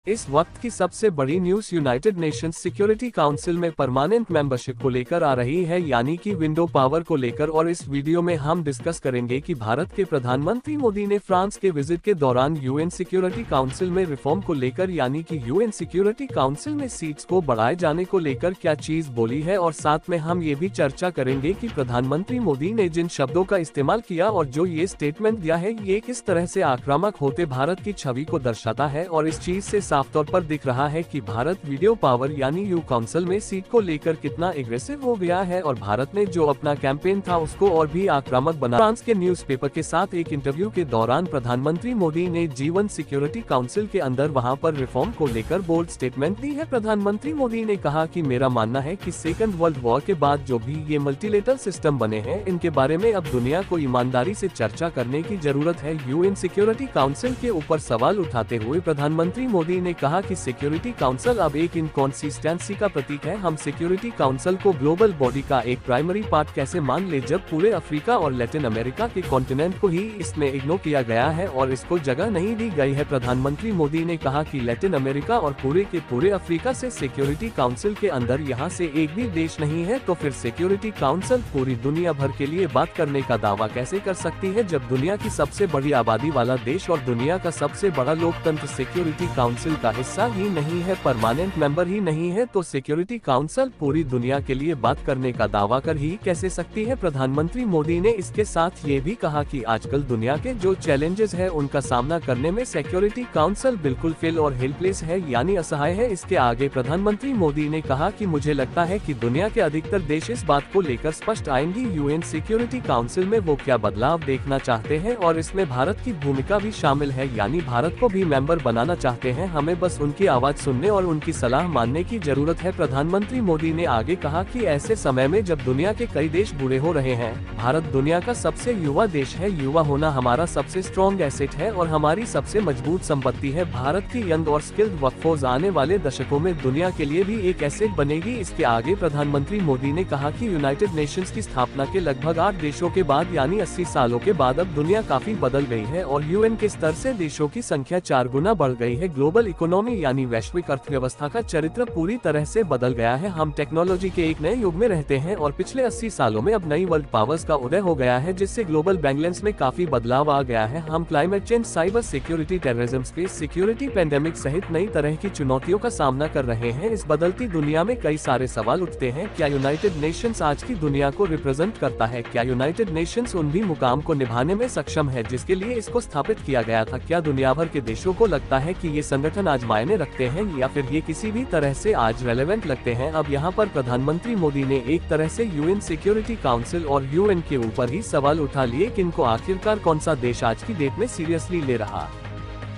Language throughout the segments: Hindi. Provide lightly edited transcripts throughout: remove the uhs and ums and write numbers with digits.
इस वक्त की सबसे बड़ी news United Nations security council में परमानेंट मेंबरशिप को लेकर आ रही है, यानी कि विंडो पावर को लेकर। और इस वीडियो में हम डिस्कस करेंगे कि भारत के प्रधानमंत्री मोदी ने फ्रांस के विजिट के दौरान यूएन सिक्योरिटी काउंसिल में रिफॉर्म को लेकर, यानी कि यूएन सिक्योरिटी काउंसिल में सीट्स को बढ़ाए जाने को लेकर क्या चीज बोली है। और साथ में हम ये भी चर्चा करेंगे कि प्रधानमंत्री मोदी ने जिन शब्दों का इस्तेमाल किया और जो ये स्टेटमेंट दिया है, ये किस तरह से आक्रामक होते भारत की छवि को दर्शाता है। और इस चीज से साफ तौर पर दिख रहा है कि भारत वीडियो पावर यानी यू काउंसिल में सीट को लेकर कितना एग्रेसिव हो गया है और भारत ने जो अपना कैंपेन था उसको और भी आक्रामक बना। फ्रांस के न्यूज़पेपर के साथ एक इंटरव्यू के दौरान प्रधानमंत्री मोदी ने जीवन सिक्योरिटी काउंसिल के अंदर वहां पर रिफॉर्म को लेकर बोल्ड स्टेटमेंट दी है। प्रधानमंत्री मोदी ने कहा कि मेरा मानना है कि सेकंड वर्ल्ड वॉर के बाद जो भी ये मल्टीलेटरल सिस्टम बने हैं, इनके बारे में अब दुनिया को ईमानदारी से चर्चा करने की जरूरत है। यूएन सिक्योरिटी काउंसिल के ऊपर सवाल उठाते हुए प्रधानमंत्री मोदी ने कहा कि सिक्योरिटी काउंसिल अब एक इनकॉन्सिस्टेंसी का प्रतीक है। हम सिक्योरिटी काउंसिल को ग्लोबल बॉडी का एक प्राइमरी पार्ट कैसे मान ले, जब पूरे अफ्रीका और लैटिन अमेरिका के कॉन्टिनेंट को ही इसमें इग्नोर किया गया है और इसको जगह नहीं दी गई है। प्रधानमंत्री मोदी ने कहा कि लैटिन अमेरिका और पूरे के पूरे अफ्रीका से सिक्योरिटी काउंसिल के अंदर यहाँ से एक भी देश नहीं है, तो फिर सिक्योरिटी काउंसिल पूरी दुनिया भर के लिए बात करने का दावा कैसे कर सकती है, जब दुनिया की सबसे बड़ी आबादी वाला देश और दुनिया का सबसे बड़ा लोकतंत्र सिक्योरिटी काउंसिल का हिस्सा ही नहीं है, परमानेंट मेंबर ही नहीं है, तो सिक्योरिटी काउंसिल पूरी दुनिया के लिए बात करने का दावा कर ही कैसे सकती है। प्रधानमंत्री मोदी ने इसके साथ ये भी कहा कि आजकल दुनिया के जो चैलेंजेस है उनका सामना करने में सिक्योरिटी काउंसिल बिल्कुल फेल और हेल्पलेस है, यानी असहाय है। इसके आगे प्रधानमंत्री मोदी ने कहा कि मुझे लगता है कि दुनिया के अधिकतर देश इस बात को लेकर स्पष्ट आएंगे यूएन सिक्योरिटी काउंसिल में वो क्या बदलाव देखना चाहते हैं और इसमें भारत की भूमिका भी शामिल है, यानी भारत को भी मेंबर बनाना चाहते हैं। हमें बस उनकी आवाज सुनने और उनकी सलाह मानने की जरूरत है। प्रधानमंत्री मोदी ने आगे कहा कि ऐसे समय में जब दुनिया के कई देश बूढ़े हो रहे हैं, भारत दुनिया का सबसे युवा देश है। युवा होना हमारा सबसे स्ट्रॉन्ग एसेट है और हमारी सबसे मजबूत संपत्ति है। भारत की यंग और स्किल्ड वर्कफोर्स आने वाले दशकों में दुनिया के लिए भी एक एसेट बनेगी। इसके आगे प्रधानमंत्री मोदी ने कहा कि यूनाइटेड नेशंस की स्थापना के लगभग 8 देशों के बाद, यानी 80 सालों के बाद, अब दुनिया काफी बदल गई है और यूएन के स्तर से देशों की संख्या 4 गुना बढ़ गई है। ग्लोबल इकोनॉमी यानी वैश्विक अर्थव्यवस्था का चरित्र पूरी तरह से बदल गया है। हम टेक्नोलॉजी के एक नए युग में रहते हैं और पिछले 80 सालों में अब नई वर्ल्ड पावर्स का उदय हो गया है, जिससे ग्लोबल बैलेंस में काफी बदलाव आ गया है। हम climate change, cyber security, terrorism, space security, pandemic सहित नई तरह की चुनौतियों का सामना कर रहे हैं। इस बदलती दुनिया में कई सारे सवाल उठते हैं। क्या यूनाइटेड नेशंस आज की दुनिया को रिप्रेजेंट करता है? क्या यूनाइटेड नेशंस उन भी मुकाम को निभाने में सक्षम है जिसके लिए इसको स्थापित किया गया था? क्या दुनिया भर के देशों को लगता है कि ये संगठन आज मायने रखते हैं या फिर ये किसी भी तरह से आज रेलेवेंट लगते हैं? अब यहाँ पर प्रधानमंत्री मोदी ने एक तरह से यूएन सिक्योरिटी काउंसिल और यूएन के ऊपर ही सवाल उठा लिए कि इनको आखिरकार कौन सा देश आज की डेट में सीरियसली ले रहा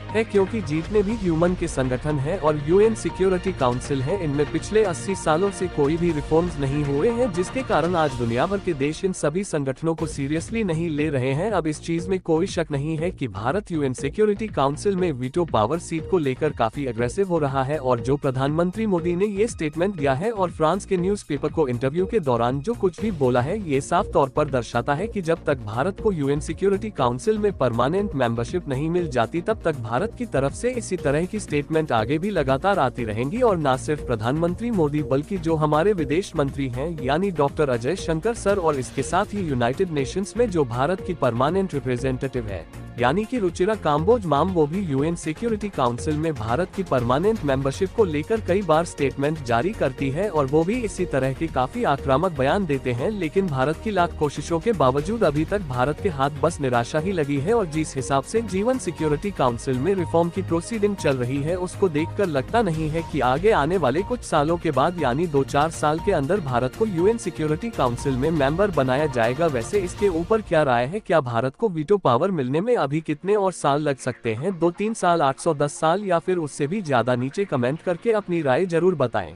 है, क्योंकि जितने भी ह्यूमन के संगठन है और यूएन सिक्योरिटी काउंसिल है, इनमें पिछले 80 सालों से कोई भी रिफॉर्म्स नहीं हुए हैं, जिसके कारण आज दुनिया भर के देश इन सभी संगठनों को सीरियसली नहीं ले रहे हैं। अब इस चीज में कोई शक नहीं है कि भारत यूएन सिक्योरिटी काउंसिल में वीटो पावर सीट को लेकर काफी अग्रेसिव हो रहा है। और जो प्रधानमंत्री मोदी ने ये स्टेटमेंट दिया है और फ्रांस के न्यूज़पेपर को इंटरव्यू के दौरान जो कुछ भी बोला है, ये साफ तौर पर दर्शाता है कि जब तक भारत को यूएन सिक्योरिटी काउंसिल में परमानेंट मेंबरशिप नहीं मिल जाती, तब तक भारत की तरफ से इसी तरह की स्टेटमेंट आगे भी लगातार आती रहेंगी। और न सिर्फ प्रधानमंत्री मोदी बल्कि जो हमारे विदेश मंत्री हैं, यानी डॉक्टर अजय शंकर सर, और इसके साथ ही यूनाइटेड नेशंस में जो भारत की परमानेंट रिप्रेजेंटेटिव है, यानी कि रुचिरा काम्बोज माम, वो भी यूएन सिक्योरिटी काउंसिल में भारत की परमानेंट मेंबरशिप को लेकर कई बार स्टेटमेंट जारी करती है और वो भी इसी तरह के काफी आक्रामक बयान देते हैं। लेकिन भारत की लाख कोशिशों के बावजूद अभी तक भारत के हाथ बस निराशा ही लगी है और जिस हिसाब से जीवन सिक्योरिटी काउंसिल में रिफॉर्म की प्रोसीडिंग चल रही है, उसको देखकर लगता नहीं है कि आगे आने वाले कुछ सालों के बाद, यानी 2-4 साल के अंदर, भारत को यूएन सिक्योरिटी काउंसिल में मेंबर बनाया जाएगा। वैसे इसके ऊपर क्या राय है? क्या भारत को वीटो पावर मिलने में अभी कितने और साल लग सकते हैं? 2-3 साल, 810 साल, या फिर उससे भी ज्यादा? नीचे कमेंट करके अपनी राय जरूर बताएं।